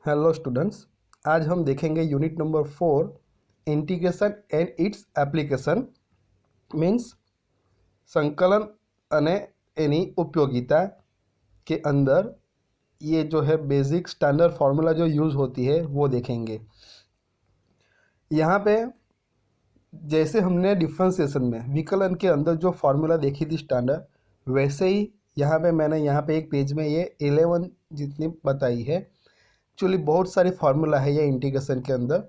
Hello students, आज हम देखेंगे unit number 4 integration and its application means संकलन અને એની उपयोगिता के अंदर ये जो है बेसिक स्टैंडर्ड फार्मूला जो यूज़ होती है वो देखेंगे। यहाँ पे जैसे हमने डिफ्रेंसिएशन में विकलन के अंदर जो फार्मूला देखी थी स्टैंडर्ड, वैसे ही यहाँ पे मैंने यहाँ पे एक पेज में ये 11 जितनी बताई है। एक्चुअली बहुत सारी फार्मूला है ये इंटीग्रेशन के अंदर,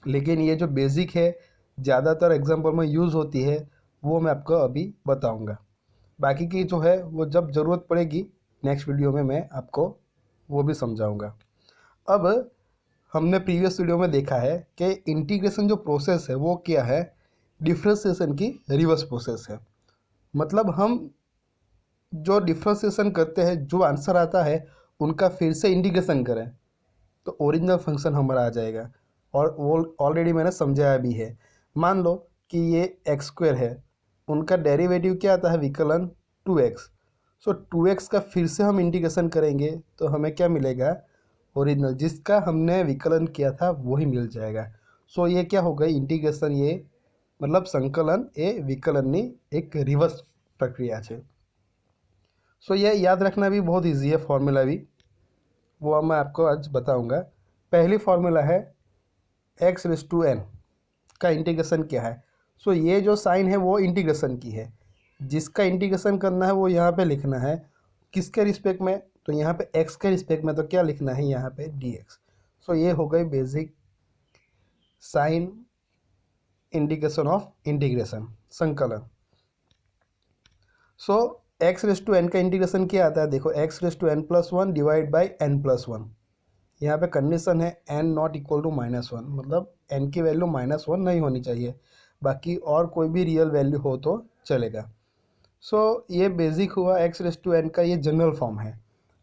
लेकिन ये जो बेसिक है ज़्यादातर एग्जाम्पल में यूज़ होती है वो मैं आपको अभी बताऊंगा। बाकी की जो है वो जब ज़रूरत पड़ेगी नेक्स्ट वीडियो में मैं आपको वो भी समझाऊंगा। अब हमने प्रीवियस वीडियो में देखा है कि इंटीग्रेशन जो प्रोसेस है वो क्या है, डिफ्रेंसिएशन की रिवर्स प्रोसेस है। मतलब हम जो डिफ्रेंसिएशन करते हैं, जो आंसर आता है उनका फिर से इंटीग्रेशन करें तो ओरिजिनल फंक्शन हमारा आ जाएगा। और वो ऑलरेडी मैंने समझाया भी है। मान लो कि ये एक्स स्क्वायर है, उनका डेरिवेटिव क्या आता है, विकलन 2x। सो 2x का फिर से हम इंटीग्रेशन करेंगे तो हमें क्या मिलेगा, ओरिजिनल जिसका हमने विकलन किया था वही मिल जाएगा। सो ये क्या हो गई इंटीग्रेशन, ये मतलब संकलन ए विकलननी एक रिवर्स प्रक्रिया है। सो ये याद रखना भी बहुत ईजी है, फॉर्मूला भी वो मैं आपको आज बताऊंगा। पहली फार्मूला है x⁻n का इंटीग्रेशन क्या है। सो ये जो साइन है वो इंटीग्रेशन की है, जिसका इंटीग्रेशन करना है वो यहाँ पे लिखना है किसके रिस्पेक्ट में, तो यहाँ पे x के रिस्पेक्ट में, तो क्या लिखना है यहाँ पे dx। सो ये हो गई basic sign indication of integration, संकलन। सो x⁻n का इंटीग्रेशन क्या आता है, देखो x⁻n+1 डिवाइड बाई n+1। यहाँ पे कंडीशन है n नॉट इक्वल टू -1, मतलब n की वैल्यू -1 नहीं होनी चाहिए, बाकी और कोई भी रियल वैल्यू हो तो चलेगा। सो ये बेसिक हुआ x⁻n का, ये जनरल फॉर्म है।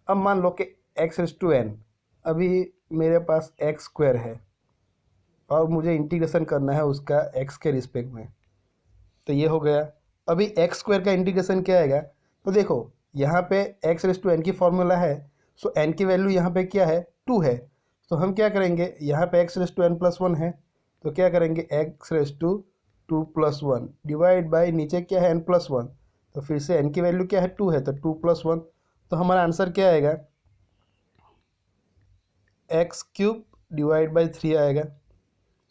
अब मान लो कि x⁻n अभी मेरे पास x स्क्वायर है और मुझे इंटीग्रेशन करना है उसका x के रिस्पेक्ट में, तो ये हो गया। अभी एक्स स्क्वायर का इंटीग्रेशन क्या आएगा, तो देखो यहाँ पे x⁻n की फॉर्मूला है। सो n की वैल्यू यहाँ पे क्या है, 2 है। तो हम क्या करेंगे, यहाँ पे x⁻n+1 है तो क्या करेंगे x⁻2+1 डिवाइड बाई नीचे क्या है n+1, तो फिर से n की वैल्यू क्या है 2 है तो 2+1, तो हमारा आंसर क्या आएगा x³ डिवाइड बाई 3 आएगा।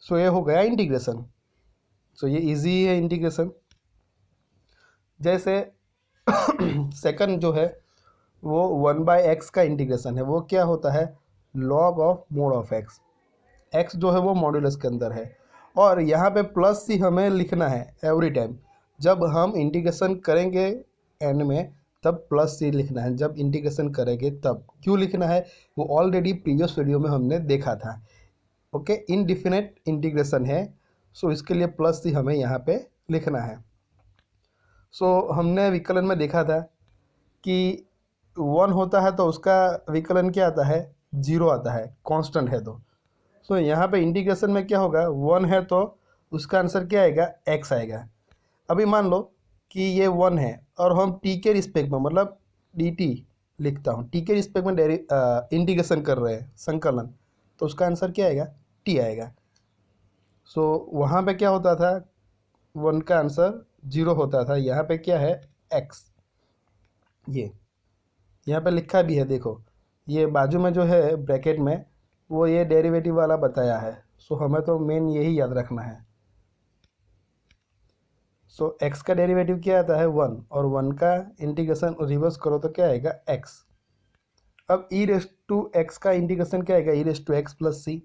सो ये हो गया इंटीग्रेशन। सो ये इजी है इंटीग्रेशन। जैसे सेकंड जो है वो 1/x का इंटीग्रेशन है, वो क्या होता है log of mode of x। x जो है वो मॉड्यूलस के अंदर है, और यहाँ पे प्लस सी हमें लिखना है एवरी टाइम जब हम इंटीग्रेशन करेंगे एंड में, तब प्लस सी लिखना है। जब इंटीग्रेशन करेंगे तब क्यों लिखना है वो ऑलरेडी प्रीवियस वीडियो में हमने देखा था। ओके, इनडिफिनिट इंटीग्रेशन है, सो इसके लिए प्लस सी हमें यहाँ पे लिखना है। सो हमने विकलन में देखा था कि 1 होता है तो उसका विकलन क्या आता है, 0 आता है, कांस्टेंट है तो। सो यहाँ पे इंटीग्रेशन में क्या होगा, 1 है तो उसका आंसर क्या आएगा, x आएगा। अभी मान लो कि ये 1 है और हम t के रिस्पेक्ट में, मतलब dt लिखता हूँ, t के रिस्पेक्ट में इंटीग्रेशन कर रहे हैं संकलन, तो उसका आंसर क्या आएगा, t आएगा। सो वहाँ पे क्या होता था, 1 का आंसर 0 होता था, यहाँ पे क्या है x। ये यहाँ पे लिखा भी है, देखो ये बाजू में जो है ब्रैकेट में वो ये डेरिवेटिव वाला बताया है। सो हमें तो मेन यही याद रखना है। सो x का डेरिवेटिव क्या आता है 1, और 1 का इंटीग्रेशन रिवर्स करो तो क्या आएगा x। अब e⁻x का इंटीग्रेशन क्या आएगा, e⁻x+c।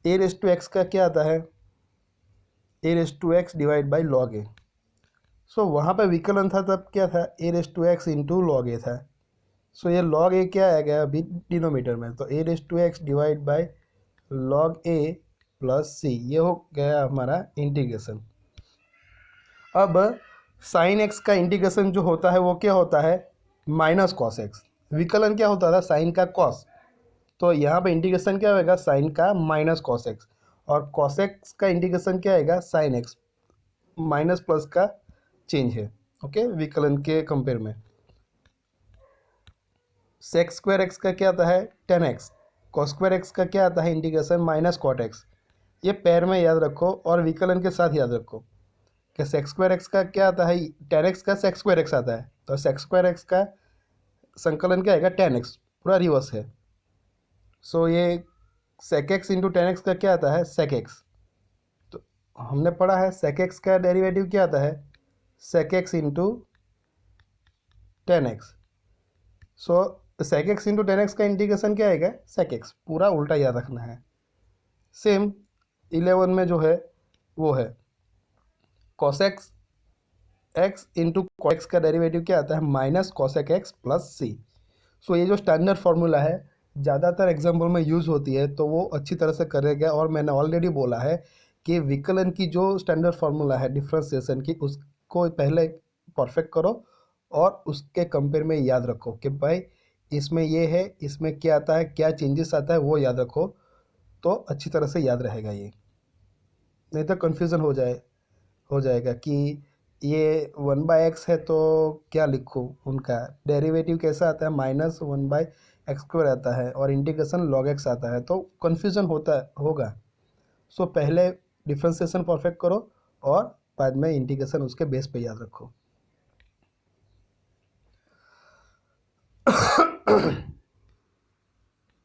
a⁻x का क्या आता है, a⁻x divide by log a। सो वहाँ पे विकलन था तब क्या था, a⁻x इंटू लॉग ए था। सो ये log a क्या आएगा अभी डिनोमीटर में, तो a⁻x divide by log a plus c, ये हो गया हमारा इंटीग्रेशन। अब साइन x का इंटीग्रेशन जो होता है वो क्या होता है, माइनस कॉस एक्स। विकलन क्या होता था, साइन का कॉस, तो यहाँ पे इंटीग्रेशन क्या होगा, साइन का माइनस कॉस एक्स, और कॉस एक्स का इंटीग्रेशन क्या आएगा, साइन एक्स। माइनस प्लस का चेंज है, ओके, विकलन के कंपेयर में। सेक्स स्क्वायर एक्स का क्या आता है 10x, कॉस स्क्वायर एक्स का क्या आता है इंटीग्रेशन माइनस कॉट एक्स। ये पैर में याद रखो और विकलन के साथ याद रखो कि सेक्स स्क्वायर एक्स का क्या आता है, टेन एक्स का सेक्स स्क्वायर एक्स आता है, तो सेक्स स्क्वायर एक्स का संकलन क्या आएगा, टेन एक्स, पूरा रिवर्स है। सो ये sec x into tan x का क्या आता है, सेक एक्स। तो हमने पढ़ा है सेक एक्स का डेरिवेटिव क्या आता है, sec x into tan x. So sec x into tan x का इंटीग्रेशन क्या आएगा, सेक एक्स, पूरा उल्टा याद रखना है। सेम 11 में जो है वो है कॉसेक्स एक्स इंटू कॉस का डेरिवेटिव क्या आता है, माइनस कॉसेक एक्स प्लस सी। सो ये जो स्टैंडर्ड फार्मूला है ज़्यादातर एग्जाम्पल में यूज़ होती है, तो वो अच्छी तरह से करेगा। और मैंने ऑलरेडी बोला है कि विकलन की जो स्टैंडर्ड फार्मूला है डिफ्रेंसिएशन की, उसको पहले परफेक्ट करो और उसके कंपेयर में याद रखो कि भाई इसमें ये है, इसमें क्या आता है, क्या चेंजेस आता है, वो याद रखो, तो अच्छी तरह से याद रहेगा ये। नहीं तो कन्फ्यूज़न हो जाएगा कि ये 1/x है तो क्या लिखूँ, उनका डेरिवेटिव कैसा आता है, -1/x² आता है और इंटीग्रेशन log x आता है, तो कन्फ्यूज़न होगा। सो पहले डिफ्रेंसिएशन परफेक्ट करो और बाद में इंटीग्रेशन उसके बेस पे याद रखो।